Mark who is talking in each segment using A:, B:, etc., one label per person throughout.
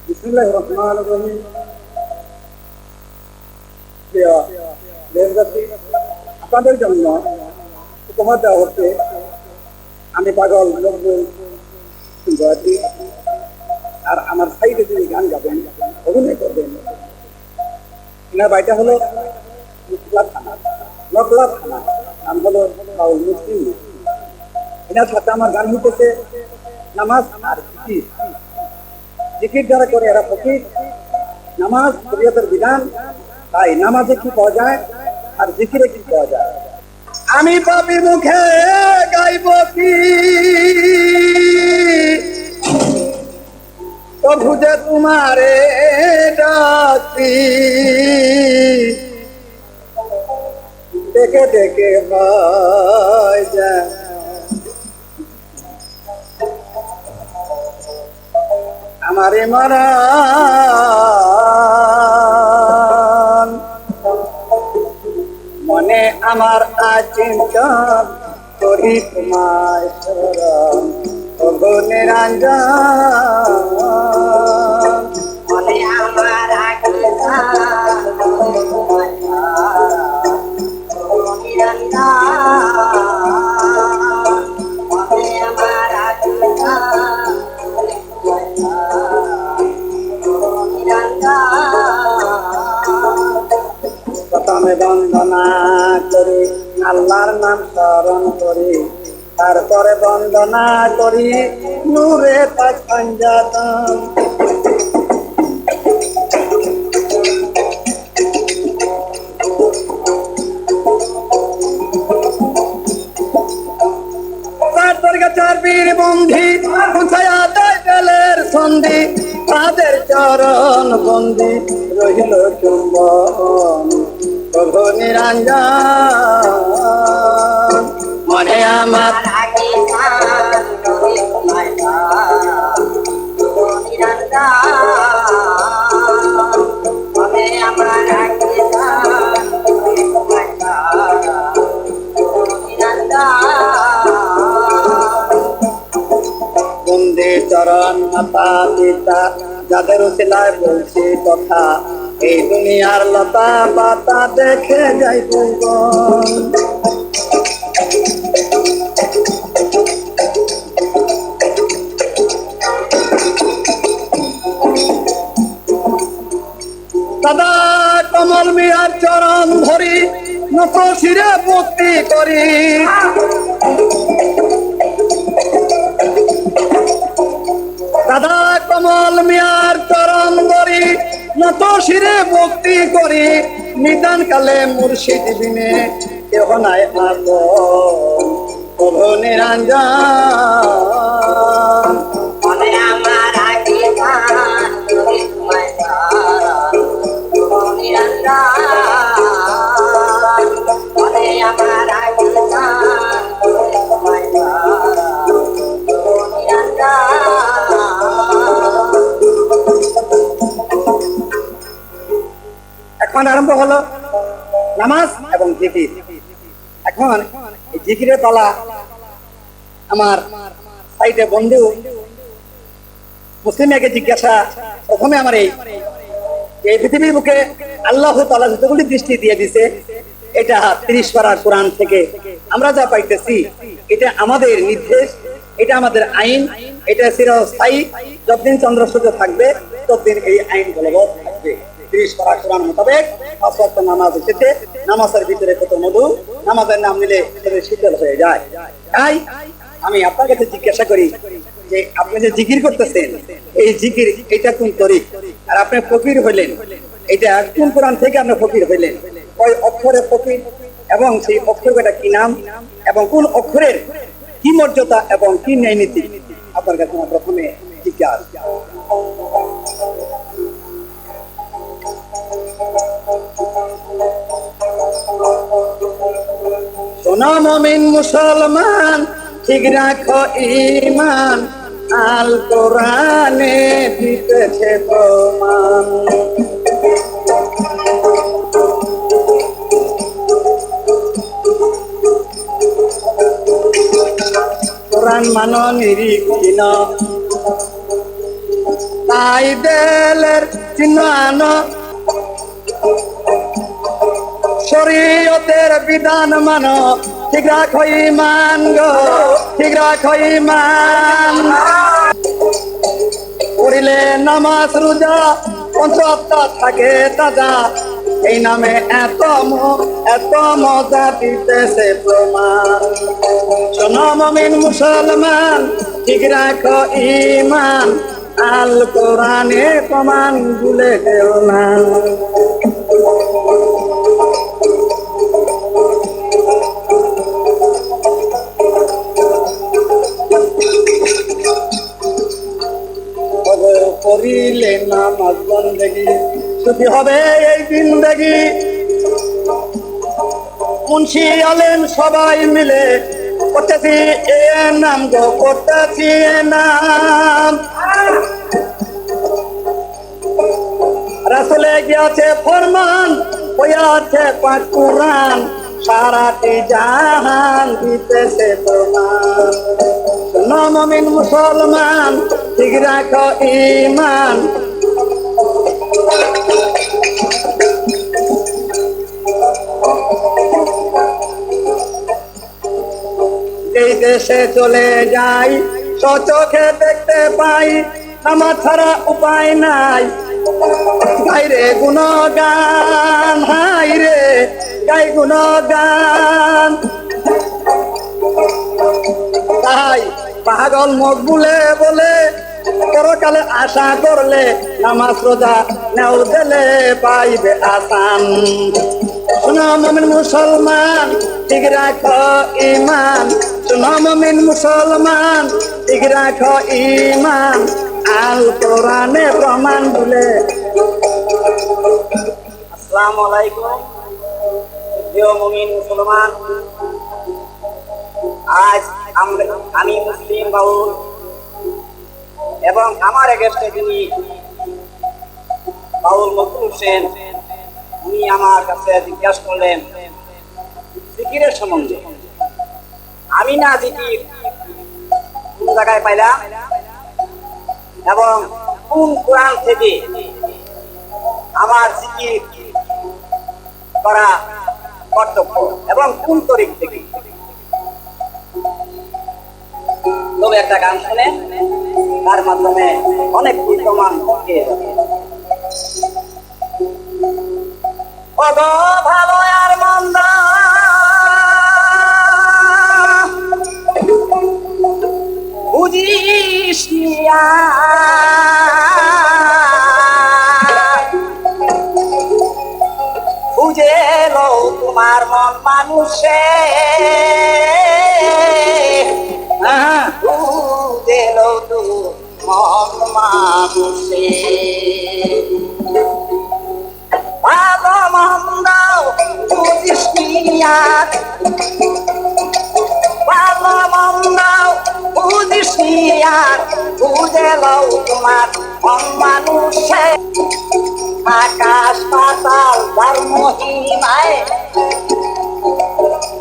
A: বিসমিল্লাহির রহমানির রহিম। প্রিয় দেশবাসী, আপনাদের জন্য উপহার দেওয়া হচ্ছে আমি পাগল নজরুল গাছি। আর আমার সাইডে যিনি গান গাবেন, অভিনয় করবেন, এনার বাড়িটা হলো নকলা থানা। নকলা থানা নাম হলো বাউল মুসলিম। এনার সাথে আমার গান হইতেছে নামাজ আর জিকির। জিকির যারা করে এরা ফকির, নামাজ শরীয়তের বিধান। তাই নামাজে কি পাওয়া যায় আর জিকিরে কি পাওয়া যায়? আমি পাপী মুখে গাইব কি প্রভু যে তোমারে ডাকি, ডেকে ডেকে হয় যায় আমারে মারা। মনে আমার আচিন্তা করি তোমায় শরণ প্রভু নিরঞ্জন।
B: মনে আমার আচিন্তা করি তোমায় শরণ প্রভু নিরঞ্জন। মনে আমার আচিন্তা করি তোমায় শরণ প্রভু নিরঞ্জন।
A: প্রথমে বন্দনা করি আল্লাহর নাম স্মরণ করি, তারপরে বন্দনা করি নূরে পাক পঞ্জাতন। চার বীর বন্ধি পৌঁছায়া দেয় বেলের সন্ধি, তাদের চরণ বন্দি রহিল চুম্বন প্রভু নিরঞ্জন। মনে আমার
B: আচিন্তা করি তোমায় শরণ প্রভু নিরঞ্জন। মনে আমার আচিন্তা করি তোমায় শরণ প্রভু নিরঞ্জন।
A: বন্দে চরণ মাতা পিতা যাদের উসিলায় বলছি কথা, এই দুনিয়ার লতা পাতা দেখে যাই ভুবন। দাদা কমল মিয়ার চরণ ধরি নত শিরে ভক্তি করি, দাদা কমল মিয়ার চরণ ধরি নত শিরে ভক্তি করি। নিদান কালে মুর্শিদ বিনে কেহ নাই আপন প্রভু নিরঞ্জন।
B: মনে আমার আচিন্তা করি তোমায় শরণ প্রভু নিরঞ্জন। মনে আমার আচিন্তা করি তোমায় শরণ প্রভু নিরঞ্জন।
A: এখন আরম্ভ হলো নামাজ এবং জিকির। এখন এই জিকিরের পালা আমার সাইডে বন্ধু মুসলিমকে জিজ্ঞাসা, প্রথমে আমার এই পৃথিবীর বুকে আল্লাহ তাআলা যতগুলি দৃষ্টি দিয়ে দিছে, এটা 30 পারার কোরআন থেকে আমরা যা পাইতেছি, এটা আমাদের নির্দেশ, এটা আমাদের আইন, এটা চিরস্থায়ী। যতদিন চন্দ্র সূর্য থাকবে ততদিন এই আইন বলবৎ থাকবে। 30 পারা কোরআন মোতাবেক 5 ওয়াক্ত নামাজ এসেছে। নামাজের ভিতরে কত মধু, নামাজের নাম নিলে শরীর শীতল হয়ে যায়। তাই আমি আপনার কাছে জিজ্ঞাসা করি যে আপনি যে জিকির করতেছেন, এই জিকির এটা কোন তরিক? আর আপনি ফকির হইলেন, এটা কোন কোরআন থেকে আপনি ফকির হইলেন? ওই অক্ষরে ফকির এবং সেই অক্ষরটা কি নাম এবং কোন অক্ষরের কি মর্যাদা এবং কি ন্যায় নীতি, আপনার কাছে আমার প্রথমে জিজ্ঞাসা। সোনা মুমিন মুসলমান ঠিক রাখো ঈমান, আল কোরআনে দিতেছে প্রমাণ। কোরআন মানো নিরীক্ষণ, তা নাই দেলের চিহ্ন আনো, শরীয়তের বিধান মানো, ঠিক রাখো ঈমান গো, ঠিক রাখো ঈমান। পড়িলে নামাজ রোজা পঞ্চ সপ্তাহ থাকে তাজা, এই নামে এত মজা দিতেছে প্রমাণ। শোনো মুমিন মুসলমান, ঠিক রাখো ঈমান, আল কোরআনে প্রমাণ ভুলে যেও না। করিলে নামাজ বন্দেগি, ছুটি হবে এই জিন্দেগি। মুন্সি আলেম সবাই মিলে করতেছি এ নাম গো, করতেছি এ নাম। রাসূলে গিয়াছে ফরমান, হইয়াছে পাক কুরআন, সারাটি জাহান দিতেছে প্রমাণ। শোনো মুমিন মুসলমান, ঠিক রাখো ঈমান। এই দেশে চলে যাই, চোখে দেখতে পাই, আমার ছাড়া উপায় নাই। গাই রে গুণগান, হাই রে গাই গুণগান। তাই পাগল মুখ বুলে বলে পরকালে আশা করলে, নামাজ রোজা নেও দিলে পাইবে আসান। শোনো মুমিন মুসলমান, ঠিক রাখো ঈমান। শোনো মুমিন মুসলমান, ঠিক রাখো ঈমান, আল কোরআনে প্রমাণ ভুলে। আসসালামু আলাইকুম প্রিয় মুমিন মুসলমান। আজ আমি মুসলিম বাউল এবং আমার এগেস্টে যিনি বাউল মকবুল হোসেন, উনি আমার কাছে জিজ্ঞাসা করলেন জিকিরের সম্বন্ধে। আমি না জিকির কোন জায়গায় পাইলাম এবং কোন কোরআন থেকে আমার জিকির করা কর্তব্য এবং কোন তরিক থেকে। তবে একটা গান শুনে তার মাধ্যমে অনেক প্রমাণ পেয়ে যাবে। ভালো আর মন্দ বুঝিস নিয়া, বুঝে লো তোমার মন মানুষে, বুঝে লো মন মানুষে। ভালো মন্দ বুঝিস নিয়া, ভালো মন্দ বুঝিস নিয়া, বুঝে লো তোমার মন মানুষে। আকাশ পাতাল তার মহিমায়,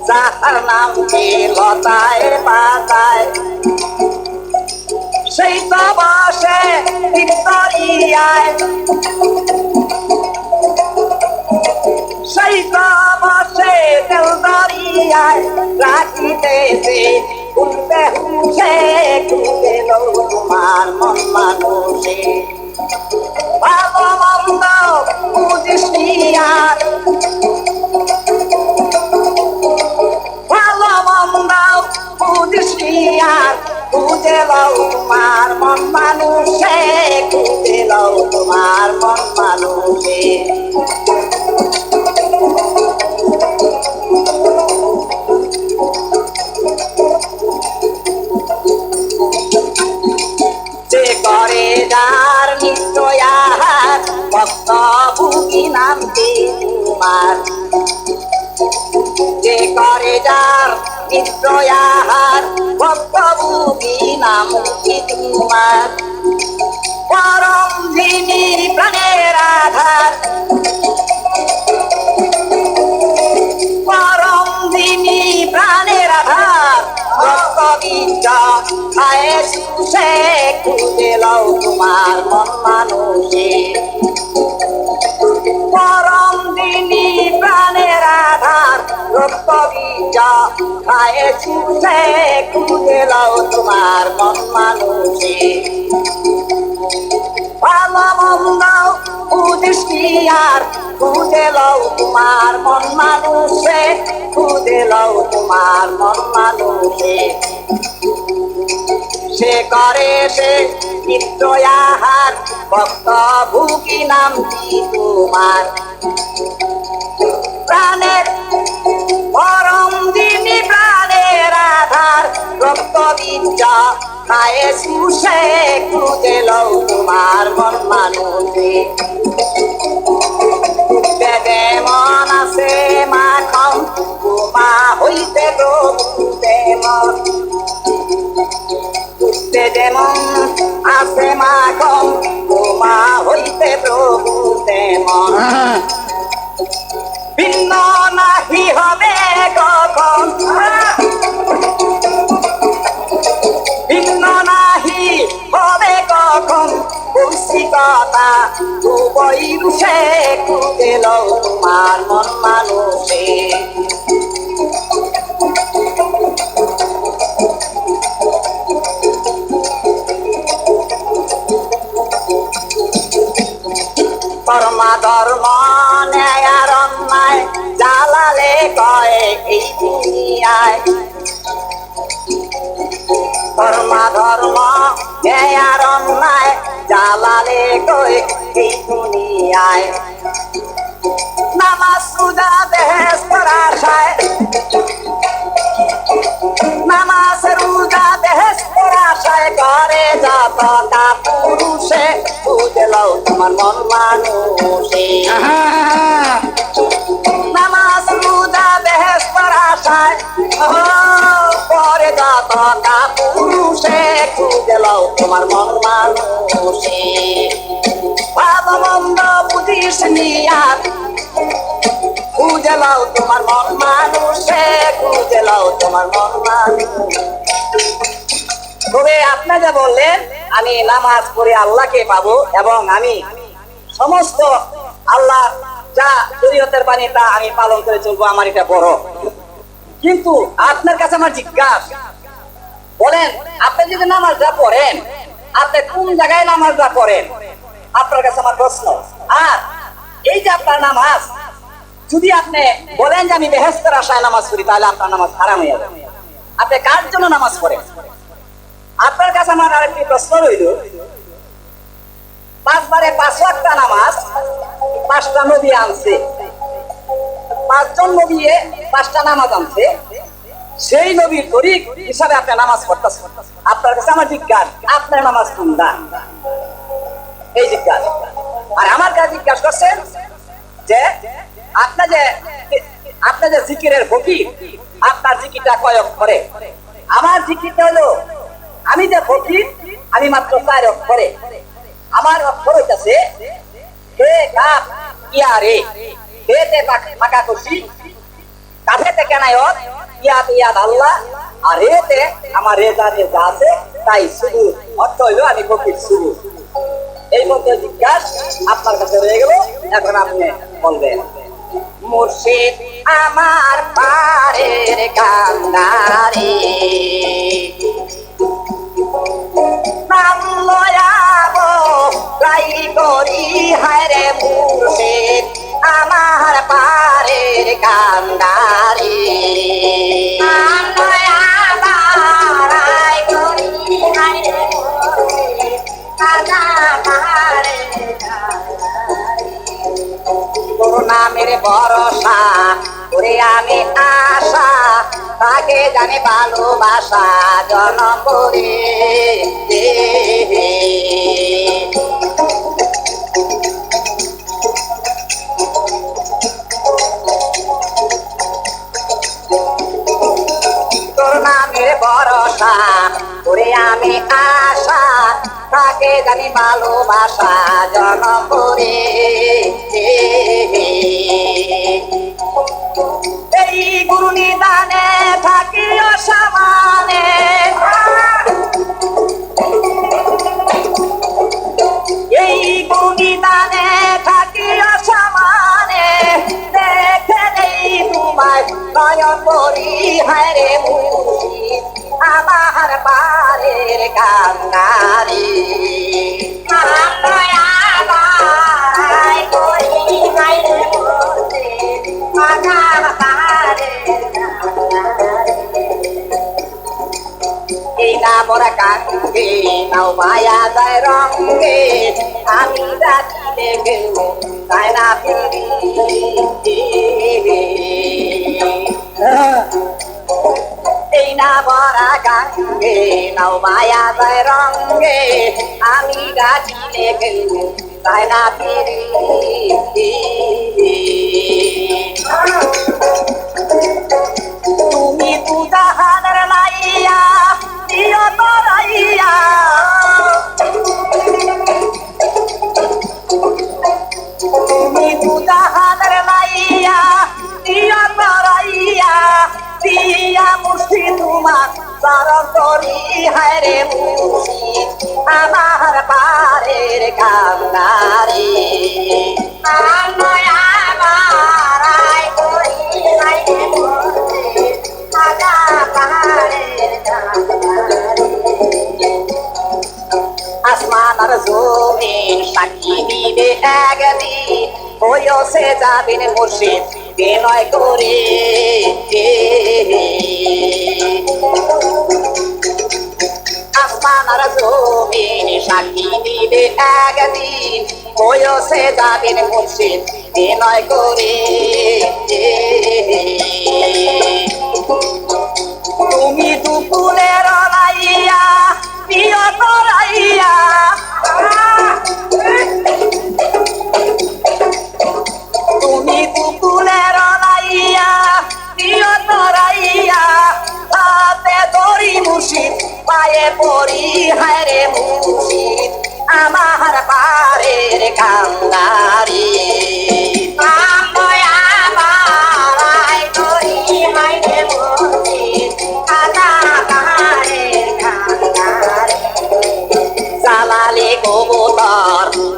A: যাহার নাম কি লতায় পাতায়, সেই তো বসে ভিক্টোরিয়ায়, সেই তো বসে দেলদরিয়ায়, রাখিতেছে উল্টে হুসে, খুঁজে লো তোমার মন মানুষে। ভালো মন্দ বুঝিস নিয়ার, ভালো মন্দ বুঝিস নিয়ার, খুঁজে লও তোমার মন মানুষে, খুঁজে লও তোমার মন মানুষে। যে করে যার নিশ্চয়ার, ভক্ত ভুগি নামতে তোমার। যে করে যার নিশ্চয়ার, ভক্ত ভুগি নামতে তোমার। পরম যিনি প্রাণের আধার, পরম যিনি প্রাণের আধার, ভক্ত বিদ্যা খায়
B: সুসে খুঁজে লও তোমার মন মানুষে পরম দিনী প্রাণের আধার রক্ত বীজা খায়ে সুসে খুঁজে লও তোমার মন মানুষে ভালো মন্দ বুঝিস কি আর খুঁজে লও তোমার মন মানুষে খুঁজে লও তোমার মন মানুষে সে করে সে নিত্য আহার ভক্ত ভুকি নাম কি তোমার প্রাণের পরম দিনী প্রাণের আধার রক্ত বীজা খায়ে সুসে খুঁজে লও তোমার মন মানুষে বেদে মন আছে মাখন তোমা হইতে প্রভু দেমন যেমন আছে মাখন তোমা হইতে প্রভু তেমন ভিন্ন নাহি হবে কখন ভিন্ন নাহি হবে কখন বংশিকতা খুবই রুষে খুঁজে লও তোমার মন মানুষে ধর্মা ধর্ম ন্যায় আর অন্যায় জ্বালালে কয় এই দুনিয়ায় ধর্মা ধর্ম ন্যায় আর অন্যায় জ্বালালে কয় এই দুনিয়ায় নামাজ রোজা বেহেশতের আশায় নামাজ রোজা বেহেশতের আশায় করে যত পুরুষে খুঁজে লও তোমার মন মানুষে নামাজ রোজা বেহেশতের আশায় করে যত পুরুষে খুঁজে লও তোমার মন মানুষে ভালো মন্দ বুঝিস নিয়ার খুঁজে লও তোমার মন মানুষে খুঁজে লও তোমার মন মানুষ তবে আপনি যে বললেন আমি নামাজ পড়ে আল্লাহকে পাবো এবং আমি সমস্ত আল্লাহ যা শরীয়তের বাণী তা আমি পালন করে চলবো আমার এটা বড় কিন্তু আপনার কাছে আমার জিজ্ঞাসা বলেন আপনি যদি নামাজটা পড়েন আপনি কোন জায়গায় নামাজটা পড়েন আপনার কাছে আমার প্রশ্ন আর এই যে আপনার নামাজ যদি আপনি বলেন যে আমি বেহেশতের আশায় নামাজ পড়ি তাহলে আপনার নামাজ হারাম হয়ে যাবে আপনি কার জন্য নামাজ পড়েন আপনার কাছে আমার আরেকটি প্রশ্ন রইল 5 বারে 5 ওয়াক্ত নামাজ 5টা নবী আনছে 5 জন নবী 5টা নামাজ আনছে সেই নবীর তরিক হিসাবে আপনি নামাজ পড়তেছেন আপনার কাছে আমার জিজ্ঞাসা আপনার নামাজ কোনটা এই জিজ্ঞাসা আর আমার কাছে জিজ্ঞাসা করছেন যে আপনি যে জিকিরের ফকির আপনার জিকিরটা কয় অক্ষরে আমার জিকিরটা হলো আমি যে ফকির আমি মাত্র 4 অক্ষরে আমার অক্ষর হইতাছে হে কাপ ইয়া রে হেতে পাকা করছি কাফেতে কেনায়ত ইয়াতে ইয়াদ আল্লাহ আর রেতে আমার রেজা রেজা আছে তাই শুধু অর্থ হইলো আমি ফকির শুধু এই মধ্যে জিজ্ঞাসা আপনার কাছে রয়ে গেল এখন আপনি বলবেন মুর্শিদ আমার পারের কান্দারে নাম লয়াবো লাই করি হায়রে মুর্শিদ আমার পারের কান্দারে নাম লয়াবো লাই করি হায়রে মুর্শিদ আমার পারের তোর নামের ভরসা করে আমি আশা তাকে জানে ভালোবাসা জনম করে তোর নামের ভরসা করে আমি আশা তাকে জানি ভালোবাসা জনম করে এই গুরু নিদানে থাকি অসমানে পরা কাঙ্গে নাও মায়া যায় রঙ্গে আমি রাখিলে কেউ তাই না ফিরি এই না ভরা গাঙ্গে নাও মায়া যায় রঙ্গে আমি রাখিলে কেউ তাই না ফিরি তুমি দুজাহানের লাইয়া দিও তরাইয়া তুমি দুজাহানের লাইয়া দিও তরাইয়া দিয়া মুর্শি তোমার চরণ করি হায় রে মুর্শি আমার পারের কান্নারে আসমান আর জমিন সাক্ষী দিবে একদিন হইও সে যাবেন মুর্শিদ বিনয় করে আসমান আর জমিন সাক্ষী দিবে একদিন হইও সে যাবেন মুর্শিদ বিনয় করে তুমি দুপুরের রাইয়া প্রিয় তরাইয়া তুমি দুপুরের রাইয়া প্রিয় তরাইয়া হাতে ধরি মুর্শিদ পায়ে পড়ি হায় রে মুর্শিদ আমার পারের কান্দারি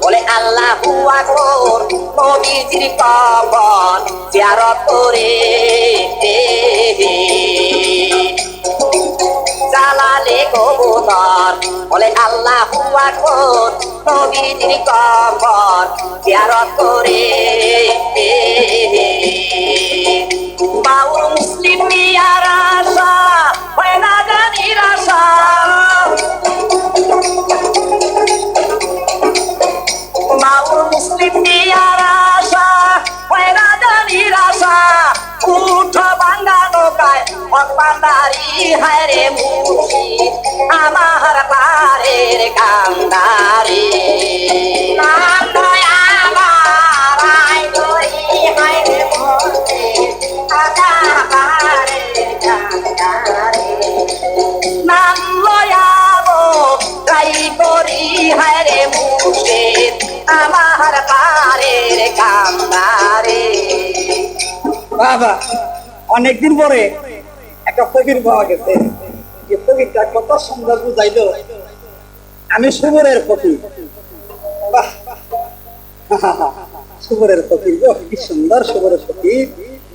B: বলে আল্লাহু আকবার নবীজির কবর জিয়ারত করে জালালে কবুতর বলে আল্লাহু আকবার নবীজির কবর জিয়ারত করে বাউল মুসলিম মিয়ারা আশা হয় না জানি আশা বাউল মুসলিম মিয়ারা আশা হয় না জানি আশা উঠ ভাঙ্গা নৌকায় ভগবানদারি হায় রে মুর্শিদ আমার পারের কান্দারি নাম লয়াবো তাই করি হায় রে মুর্শিদ আমার পারের কান্দারি
A: বাবা অনেকদিন পরে একটা ফকির পাওয়া গেছে। যে ফকিরটা কত সুন্দর বুঝাইলো, আমি সুবরের ফকির। বাহ, সুবরের ফকির গো, কি সুন্দর সুবরের ফকির।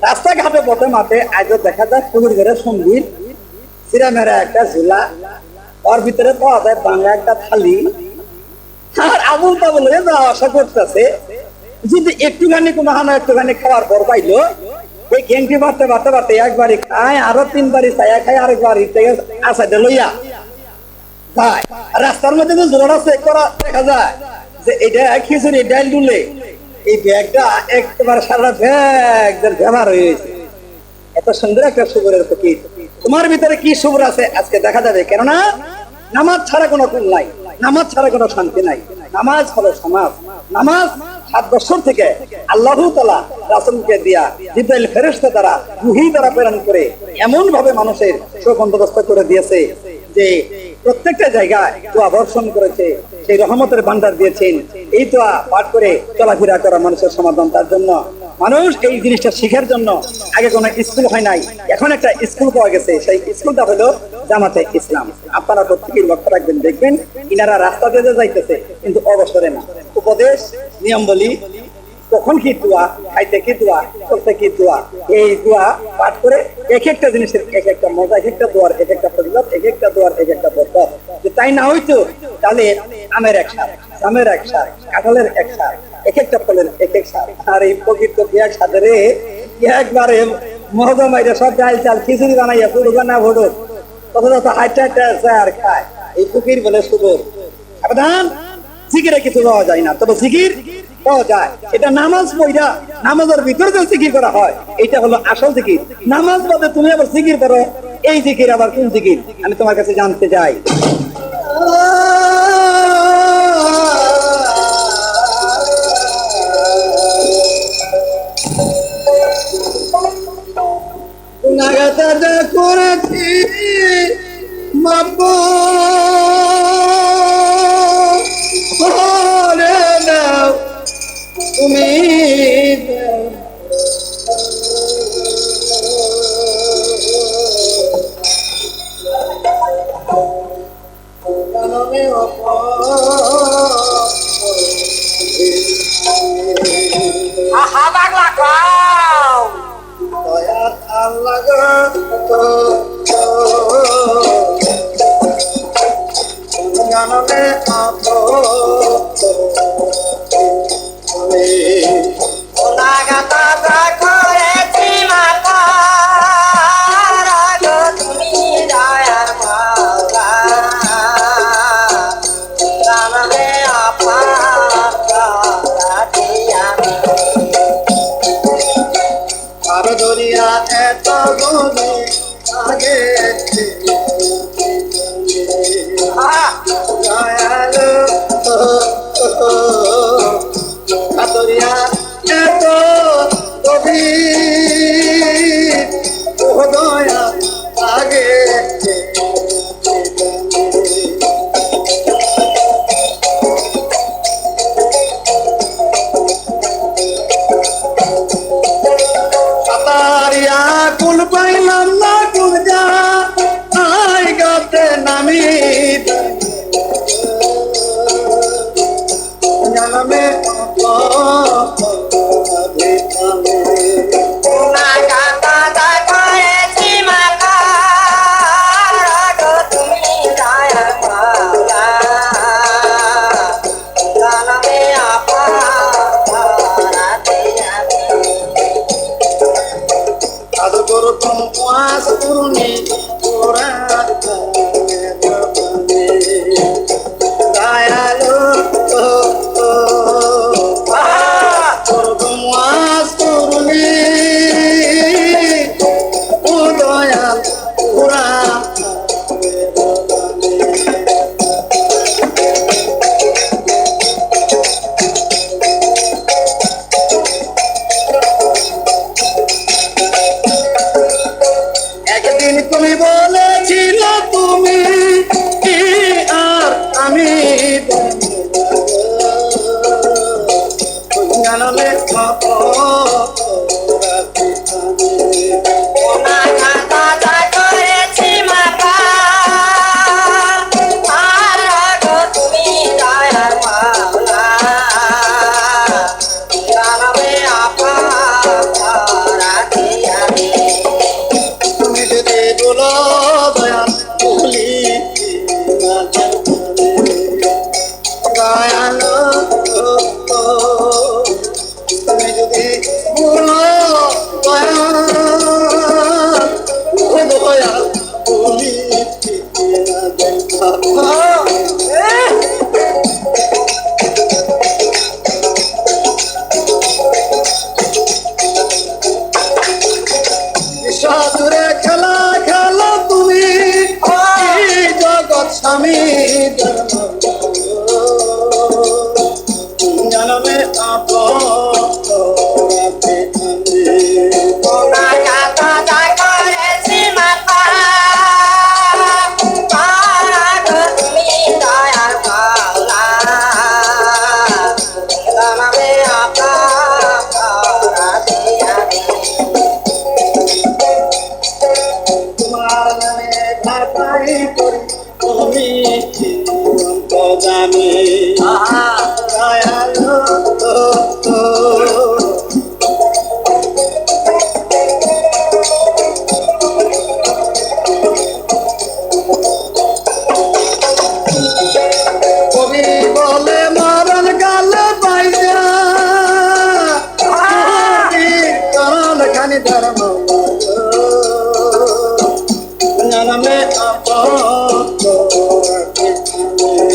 A: রাস্তাঘাটে বটে মাঠে আজও দেখা যায় ফকির ঘরের সঙ্গীত সিরা মেরা একটা ঝুলা, ওর ভিতরে পাওয়া যায় বাংলা একটা থালি। আর আবুল তাবুল হয়ে যাওয়া আশা করতেছে যদি একটুখানি কোনো হানা একটুখানি খাওয়ার পর পাইলো ওই ঘেংটি বাড়তে বাড়তে বাড়তে একবারই খায়, আরো তিনবারই চাইয়া খায়, আরেকবারই আসাইতে লইয়া যায়। রাস্তার মধ্যে যে জোড়া চেক করা দেখা যায় যে এটা খিচুড়ি ডাল ডুলে এই ব্যাগটা একেবারে সারা ব্যাগ ব্যবহার হয়ে গেছে। এত সুন্দর একটা সুবরের ফকির, তোমার ভিতরে কি সুবর আছে আজকে দেখা যাবে। কেননা নামাজ ছাড়া কোনো কুল নাই, নামাজ ছাড়া কোনো শান্তি নাই। নামাজ হলো সমাজ। নামাজ 7 বছর থেকে আল্লাহু তাআলা রাসূলকে দিয়া জিবরাইল ফেরেশতা দ্বারা রূহী দ্বারা প্রেরণ করে এমন ভাবে মানুষের সুবন্দোবস্ত করে দিয়েছে যে প্রত্যেকটা জায়গায় দোয়া বর্ষণ করেছে, সেই রহমতের ভান্ডার দিয়েছেন। এই দোয়া পাঠ করে চলাফেরা করা মানুষের সমাধান। তার জন্য মানুষ এই জিনিসটা শিখার জন্য আগে কোনো স্কুল হয় নাই, এখন একটা স্কুল পাওয়া গেছে। সেই স্কুলটা হলো জামাতে ইসলাম। আপনারা প্রত্যেকেই লক্ষ্য রাখবেন, দেখবেন ইনারা রাস্তা দিয়ে যাইতেছে কিন্তু অবসরে না। উপদেশ নিয়ম বলি, কখন কি দোয়া, খাইতে কি দোয়া, করতে কি দোয়া, এই দোয়া পাঠ করে এক একটা জিনিসের এক একটা মজা, এক একটা দোয়ার এক একটা ফজিলত, এক একটা দোয়ার এক একটা বরকত। তাই না হইতো তাহলে আমের এক সার, জামের এক সার, কাঁঠালের এক সার, এক একটা ফলের এক এক সার। আর এই প্রকৃত এক সাথে একবারে মহদমাইরা সব ডাল চাল খিচুড়ি বানাইয়া ফুটুক না ফুটুক কত যত হাইটা হাইটা আছে আর খায়, এই ফকির বলে সুদূর। সাবধান, জিকিরে কিছু পাওয়া যায় না, তবে জিকির পাওয়া যায়। এটা নামাজ পড়া, নামাজের ভিতরে যে জিকির করা হয় এটা হলো আসল জিকির। নামাজ বাদে তুমি আবার জিকির করো, এই জিকির আবার কোন জিকির আমি তোমার কাছে জানতে চাই। নাগাতা করেছি মাপো করে দাও তুমি,
B: আহা বাংলা খাও
A: আল্লাহ জানলে
B: নাগাতা করেছি মাতা তুমি দয়ার মাওলা জানলে আপা আমি
A: আর দরিয়া এত গনে আগে দয়ালু দরিয়া এত গভীর ও দয়া আগে সাতারিয়া কুল পাইলাম না কুল যা আই গাতে নামি জানমে
B: নাগাতা করেছি মাতা তুমি দয়ার মাওলা জানলে আপা
A: আদর করো তুম ওয়াস পুরনি ওরা দয়ালু করো তুম ওয়াস পুরনি ও দয়াল ওরা একদিন তুমি বলেছিল তুমি কি আর আমি জানলে
B: নাগাতা করেছি মাতা তুমি দয়ার মাওলা জানলে আপা আমি
A: তুমি যদি বলো দয়াল বলি দয়ালো তুমি যদি বলো দয়াল দয়াল বলি সাধুরে খেলা খেলা তুমি এই জগৎ স্বামী জানবে আপ
B: নাগাতা করেছি মাতা তুমি দয়ার মাওলা জানলে আপা আমি
A: তোমার নামে ধাপাই করি তুমি জানি দয়ালো কবি বলে মরণ গালে পাইয়া কারণ খানি ধর্ম জানবে আপ তুমি